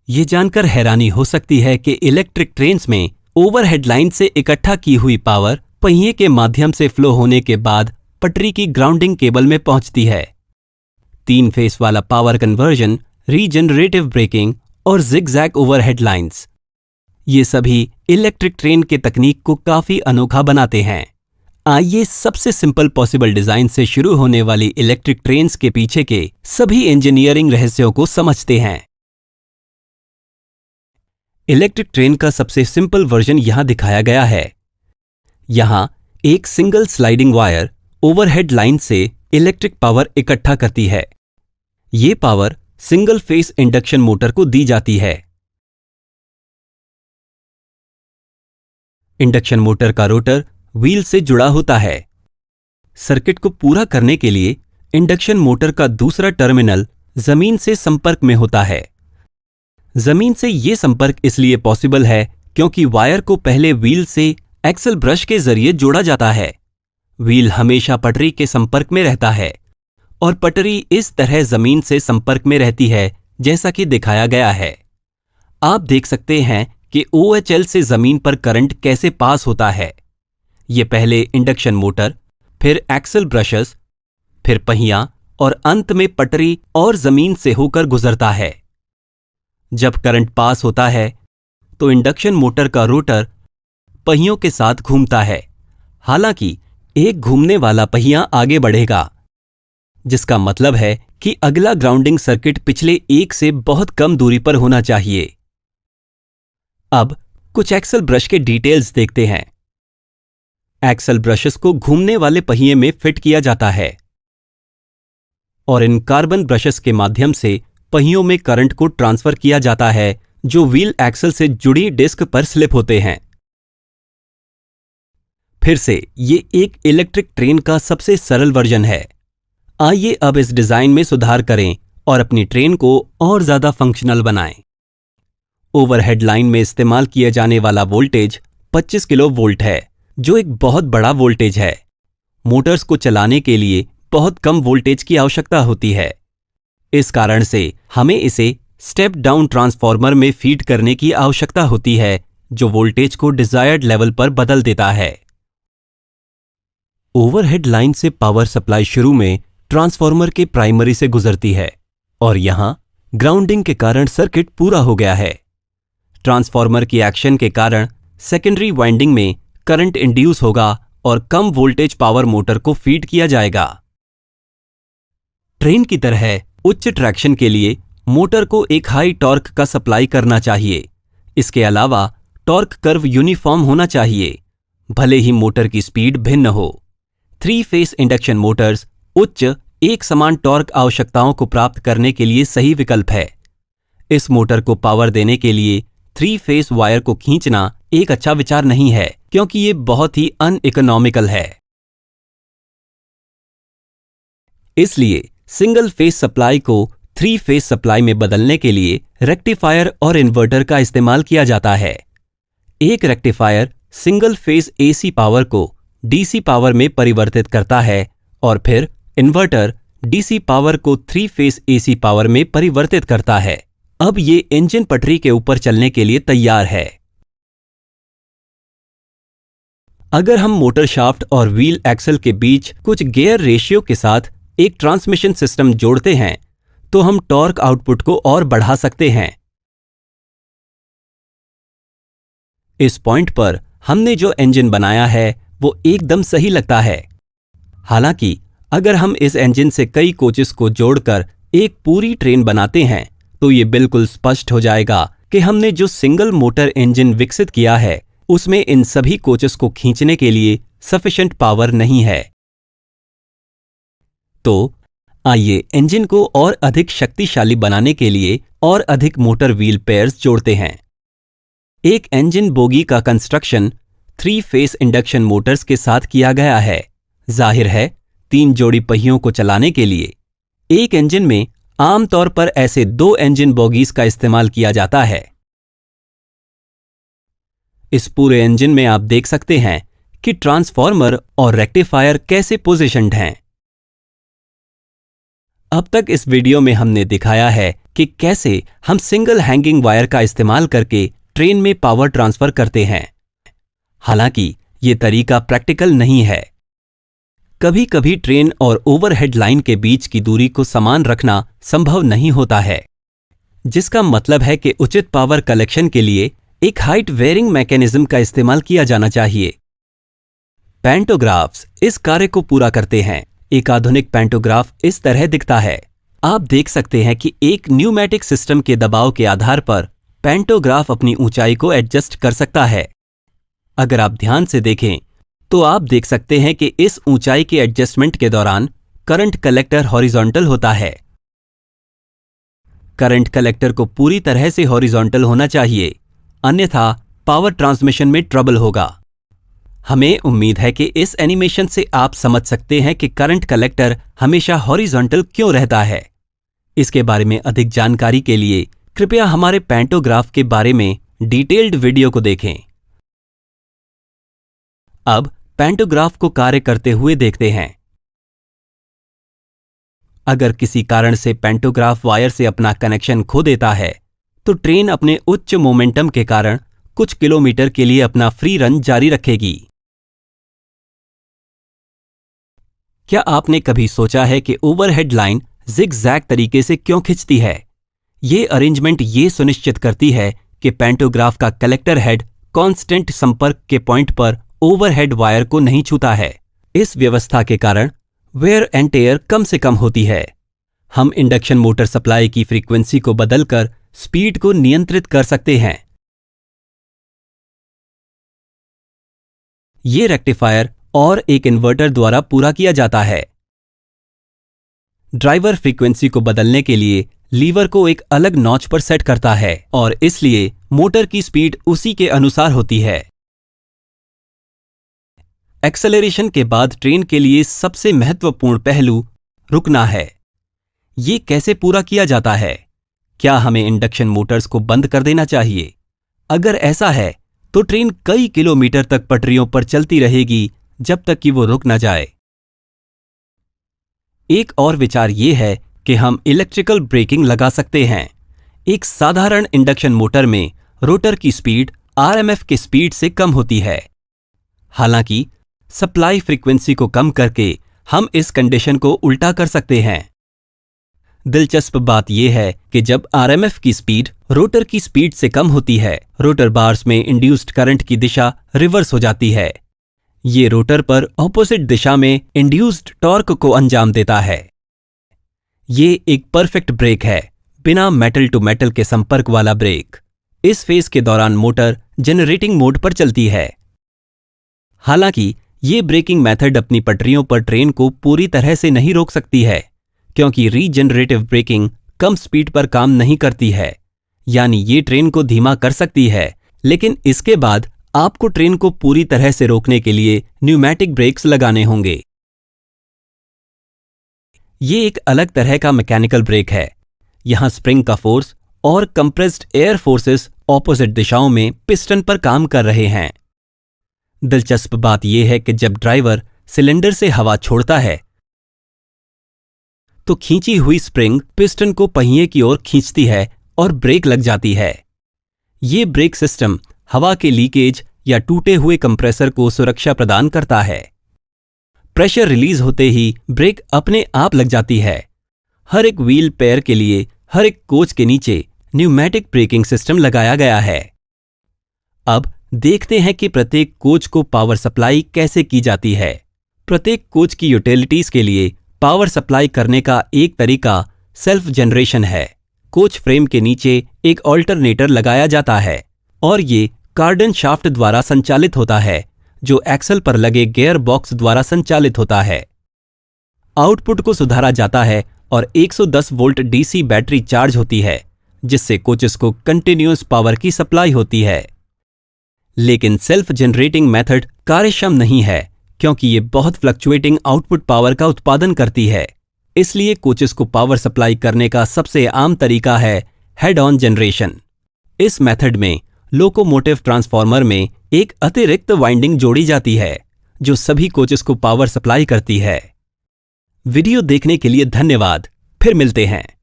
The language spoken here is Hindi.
ये जानकर हैरानी हो सकती है कि इलेक्ट्रिक ट्रेन्स में ओवरहेड लाइन से इकट्ठा की हुई पावर पहिए के माध्यम से फ्लो होने के बाद पटरी की ग्राउंडिंग केबल में पहुंचती है। 3 फेस वाला पावर कन्वर्जन, रीजनरेटिव ब्रेकिंग और जिगजैग ओवरहेड लाइंस, ये सभी इलेक्ट्रिक ट्रेन के तकनीक को काफी अनोखा बनाते हैं। आइए सबसे सिंपल पॉसिबल डिजाइन से शुरू होने वाली इलेक्ट्रिक ट्रेन्स के पीछे के सभी इंजीनियरिंग रहस्यों को समझते हैं। इलेक्ट्रिक ट्रेन का सबसे सिंपल वर्जन यहां दिखाया गया है। यहां एक single sliding wire overhead line से इलेक्ट्रिक पावर इकट्ठा करती है। ये power single phase induction motor को दी जाती है। इंडक्शन मोटर का रोटर व्हील से जुड़ा होता है। सर्किट को पूरा करने के लिए इंडक्शन मोटर का दूसरा टर्मिनल जमीन से संपर्क में होता है। जमीन से यह संपर्क इसलिए पॉसिबल है क्योंकि वायर को पहले व्हील से एक्सल ब्रश के जरिए जोड़ा जाता है। व्हील हमेशा पटरी के संपर्क में रहता है और पटरी इस तरह जमीन से संपर्क में रहती है जैसा कि दिखाया गया है। आप देख सकते हैं कि OHL से जमीन पर करंट कैसे पास होता है। यह पहले इंडक्शन मोटर, फिर एक्सल ब्रशेस, फिर पहिया और अंत में पटरी और जमीन से होकर गुजरता है। जब करंट पास होता है तो इंडक्शन मोटर का रोटर पहियों के साथ घूमता है। हालांकि एक घूमने वाला पहिया आगे बढ़ेगा, जिसका मतलब है कि अगला ग्राउंडिंग सर्किट पिछले एक से बहुत कम दूरी पर होना चाहिए। अब कुछ एक्सल ब्रश के डिटेल्स देखते हैं। एक्सल ब्रशेस को घूमने वाले पहिए में फिट किया जाता है और इन कार्बन ब्रशेस के माध्यम से पहियों में करंट को ट्रांसफर किया जाता है जो व्हील एक्सल से जुड़ी डिस्क पर स्लिप होते हैं। फिर से ये एक इलेक्ट्रिक ट्रेन का सबसे सरल वर्जन है। आइए अब इस डिजाइन में सुधार करें और अपनी ट्रेन को और ज्यादा फंक्शनल बनाएं। ओवरहेड लाइन में इस्तेमाल किया जाने वाला वोल्टेज 25 किलो वोल्ट है, जो एक बहुत बड़ा वोल्टेज है। मोटर्स को चलाने के लिए बहुत कम वोल्टेज की आवश्यकता होती है। इस कारण से हमें इसे स्टेप डाउन ट्रांसफार्मर में फीड करने की आवश्यकता होती है, जो वोल्टेज को डिजायर्ड लेवल पर बदल देता है। ओवरहेड लाइन से पावर सप्लाई शुरू में ट्रांसफार्मर के प्राइमरी से गुजरती है और यहां ग्राउंडिंग के कारण सर्किट पूरा हो गया है। ट्रांसफार्मर की एक्शन के कारण सेकेंडरी वाइंडिंग में करंट इंड्यूस होगा और कम वोल्टेज पावर मोटर को फीड किया जाएगा। ट्रेन की तरह उच्च ट्रैक्शन के लिए मोटर को एक हाई टॉर्क का सप्लाई करना चाहिए। इसके अलावा टॉर्क कर्व यूनिफॉर्म होना चाहिए, भले ही मोटर की स्पीड भिन्न हो। 3 फेस इंडक्शन मोटर्स उच्च एक समान टॉर्क आवश्यकताओं को प्राप्त करने के लिए सही विकल्प है। इस मोटर को पावर देने के लिए 3 फेस वायर को खींचना एक अच्छा विचार नहीं है, क्योंकि यह बहुत ही अनइकोनॉमिकल है। इसलिए सिंगल फेस सप्लाई को 3 फेस सप्लाई में बदलने के लिए रेक्टिफायर और इन्वर्टर का इस्तेमाल किया जाता है। एक rectifier single phase AC power को DC पावर में परिवर्तित करता है और फिर इन्वर्टर DC पावर को 3 फेस AC पावर में परिवर्तित करता है। अब ये इंजन पटरी के ऊपर चलने के लिए तैयार है। अगर हम मोटर शाफ्ट और व्हील एक्सल के बीच कुछ गियर रेशियो के साथ एक ट्रांसमिशन सिस्टम जोड़ते हैं तो हम टॉर्क आउटपुट को और बढ़ा सकते हैं। इस पॉइंट पर हमने जो इंजन बनाया है वो एकदम सही लगता है। हालांकि अगर हम इस इंजन से कई कोचेस को जोड़कर एक पूरी ट्रेन बनाते हैं तो ये बिल्कुल स्पष्ट हो जाएगा कि हमने जो सिंगल मोटर इंजन विकसित किया है उसमें इन सभी कोचेस को खींचने के लिए सफिशिएंट पावर नहीं है। तो आइए इंजन को और अधिक शक्तिशाली बनाने के लिए और अधिक मोटर व्हील पेयर्स जोड़ते हैं। एक इंजन बोगी का कंस्ट्रक्शन 3 फेस इंडक्शन मोटर्स के साथ किया गया है। जाहिर है 3 जोड़ी पहियों को चलाने के लिए एक इंजन में आमतौर पर ऐसे 2 इंजन बोगीज का इस्तेमाल किया जाता है। इस पूरे इंजन में आप देख सकते हैं कि ट्रांसफार्मर और रेक्टिफायर कैसे पोजीशन्ड हैं। अब तक इस वीडियो में हमने दिखाया है कि कैसे हम सिंगल हैंगिंग वायर का इस्तेमाल करके ट्रेन में पावर ट्रांसफर करते हैं। हालांकि ये तरीका प्रैक्टिकल नहीं है। कभी कभी ट्रेन और ओवरहेड लाइन के बीच की दूरी को समान रखना संभव नहीं होता है, जिसका मतलब है कि उचित पावर कलेक्शन के लिए एक हाइट वेयरिंग मैकेनिज्म का इस्तेमाल किया जाना चाहिए। पैंटोग्राफ्स इस कार्य को पूरा करते हैं। एक आधुनिक पैंटोग्राफ इस तरह दिखता है। आप देख सकते हैं कि एक न्यूमैटिक सिस्टम के दबाव के आधार पर पैंटोग्राफ अपनी ऊंचाई को एडजस्ट कर सकता है। अगर आप ध्यान से देखें तो आप देख सकते हैं कि इस ऊंचाई के एडजस्टमेंट के दौरान करंट कलेक्टर हॉरिजॉन्टल होता है। करंट कलेक्टर को पूरी तरह से हॉरिजॉन्टल होना चाहिए, अन्यथा पावर ट्रांसमिशन में ट्रबल होगा। हमें उम्मीद है कि इस एनिमेशन से आप समझ सकते हैं कि करंट कलेक्टर हमेशा हॉरिजॉन्टल क्यों रहता है। इसके बारे में अधिक जानकारी के लिए कृपया हमारे पैंटोग्राफ के बारे में डिटेल्ड वीडियो को देखें। अब पैंटोग्राफ को कार्य करते हुए देखते हैं। अगर किसी कारण से पैंटोग्राफ वायर से अपना कनेक्शन खो देता है तो ट्रेन अपने उच्च मोमेंटम के कारण कुछ किलोमीटर के लिए अपना फ्री रन जारी रखेगी। क्या आपने कभी सोचा है कि ओवरहेड लाइन जिग-जैग तरीके से क्यों खिंचती है? ये अरेंजमेंट ये सुनिश्चित करती है कि पैंटोग्राफ का कलेक्टर हेड कांस्टेंट संपर्क के पॉइंट पर ओवरहेड वायर को नहीं छूता है। इस व्यवस्था के कारण वेयर एंड टेयर कम से कम होती है। हम इंडक्शन मोटर सप्लाई की फ्रीक्वेंसी को बदलकर स्पीड को नियंत्रित कर सकते हैं। ये रेक्टिफायर और एक इन्वर्टर द्वारा पूरा किया जाता है। ड्राइवर फ्रीक्वेंसी को बदलने के लिए लीवर को एक अलग नॉच पर सेट करता है और इसलिए मोटर की स्पीड उसी के अनुसार होती है। एक्सेलरेशन के बाद ट्रेन के लिए सबसे महत्वपूर्ण पहलू रुकना है। ये कैसे पूरा किया जाता है? क्या हमें इंडक्शन मोटर्स को बंद कर देना चाहिए? अगर ऐसा है तो ट्रेन कई किलोमीटर तक पटरियों पर चलती रहेगी जब तक कि वो रुक न जाए। एक और विचार ये है कि हम इलेक्ट्रिकल ब्रेकिंग लगा सकते हैं। एक साधारण इंडक्शन मोटर में रोटर की स्पीड आरएमएफ की स्पीड से कम होती है। हालांकि सप्लाई फ्रीक्वेंसी को कम करके हम इस कंडीशन को उल्टा कर सकते हैं। दिलचस्प बात यह है कि जब आरएमएफ की स्पीड रोटर की स्पीड से कम होती है, रोटर बार्स में इंड्यूस्ड करंट की दिशा रिवर्स हो जाती है। ये रोटर पर ऑपोजिट दिशा में इंड्यूस्ड टॉर्क को अंजाम देता है। ये एक परफेक्ट ब्रेक है, बिना मेटल टू मेटल के संपर्क वाला ब्रेक। इस फेज के दौरान मोटर जनरेटिंग मोड पर चलती है। हालांकि ये ब्रेकिंग मेथड अपनी पटरियों पर ट्रेन को पूरी तरह से नहीं रोक सकती है, क्योंकि रीजनरेटिव ब्रेकिंग कम स्पीड पर काम नहीं करती है। यानी ये ट्रेन को धीमा कर सकती है, लेकिन इसके बाद आपको ट्रेन को पूरी तरह से रोकने के लिए न्यूमैटिक ब्रेक्स लगाने होंगे। ये एक अलग तरह का मैकेनिकल ब्रेक है। यहां स्प्रिंग का फोर्स और कंप्रेस्ड एयर फोर्सेस ऑपोजिट दिशाओं में पिस्टन पर काम कर रहे हैं। दिलचस्प बात यह है कि जब ड्राइवर सिलेंडर से हवा छोड़ता है तो खींची हुई स्प्रिंग पिस्टन को पहिए की ओर खींचती है और ब्रेक लग जाती है। ये ब्रेक सिस्टम हवा के लीकेज या टूटे हुए कंप्रेसर को सुरक्षा प्रदान करता है। प्रेशर रिलीज होते ही ब्रेक अपने आप लग जाती है। हर एक व्हील पेयर के लिए हर एक कोच के नीचे न्यूमैटिक ब्रेकिंग सिस्टम लगाया गया है। अब देखते हैं कि प्रत्येक कोच को पावर सप्लाई कैसे की जाती है। प्रत्येक कोच की यूटिलिटीज के लिए पावर सप्लाई करने का एक तरीका सेल्फ जनरेशन है। कोच फ्रेम के नीचे एक ऑल्टरनेटर लगाया जाता है और ये कार्डन शाफ्ट द्वारा संचालित होता है, जो एक्सल पर लगे गियर बॉक्स द्वारा संचालित होता है। आउटपुट को सुधारा जाता है और 110 वोल्ट डीसी बैटरी चार्ज होती है, जिससे कोचेस को कंटिन्यूअस पावर की सप्लाई होती है। लेकिन सेल्फ जनरेटिंग मेथड कार्यक्षम नहीं है, क्योंकि ये बहुत फ्लक्चुएटिंग आउटपुट पावर का उत्पादन करती है। इसलिए कोचेस को पावर सप्लाई करने का सबसे आम तरीका है हेड ऑन जनरेशन। इस मेथड में लोकोमोटिव ट्रांसफार्मर में एक अतिरिक्त वाइंडिंग जोड़ी जाती है, जो सभी कोचेस को पावर सप्लाई करती है। वीडियो देखने के लिए धन्यवाद। फिर मिलते हैं।